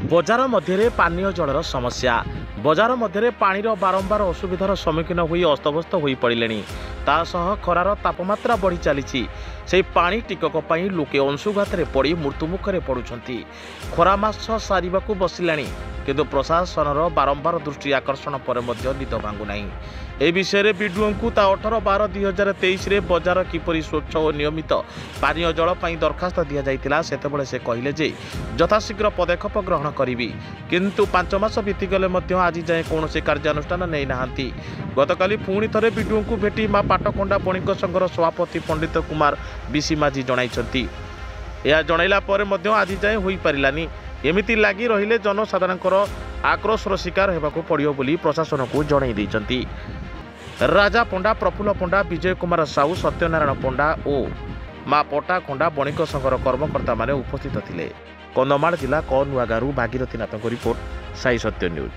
बजार मध्य पानीय जलर समस्या बजार मध्य पानीर बारंबार असुविधार सम्मुखीन होई अस्तव्यस्त हो पड़े तासह खरार तापमात्रा बढ़ी चली से पानी टिकक पर लोके अंशुघात पड़ मृत्युमुखे पड़ुंट खरा मास सारे बसिला किंतु प्रशासन बारंबार दृष्टि आकर्षण पर निद भांगुना ए विषय बीडीओ को 18/12/2023 बजार किपरि स्वच्छ और नियमित पानीय जल पर दरखास्त दि जाइतिला सेतेबेले से कहले जे यथाशीघ्र पदक्षेप ग्रहण करिबी किंतु 5 मास बीतीगले आज जाए कौन कार्यानुष्ठान नहीं नाहांती। गतकाली पुणी थे बीडीओ को भेटी माँ पाटकोंडा बणिक संघर सभापति पंडित कुमार बिसी माझी जणाइछंती। यह जनइला पर आज जाए हो पारानी एमिति लगी रहिले जनसाधारणकर आक्रोशर शिकार होगाकू पड़ियो बोली प्रशासन को जणाई दैछंती। राजा पंडा, प्रफुल्ल पंडा, विजय कुमार साहू, सत्यनारायण पंडा और माँ पटाखंडा बणिक संघर कर्मकर्ता माने उपस्थित थिले। कंधमाल जिला कनुआगारू भागीरथी नाथक रिपोर्ट साई सत्य न्यूज।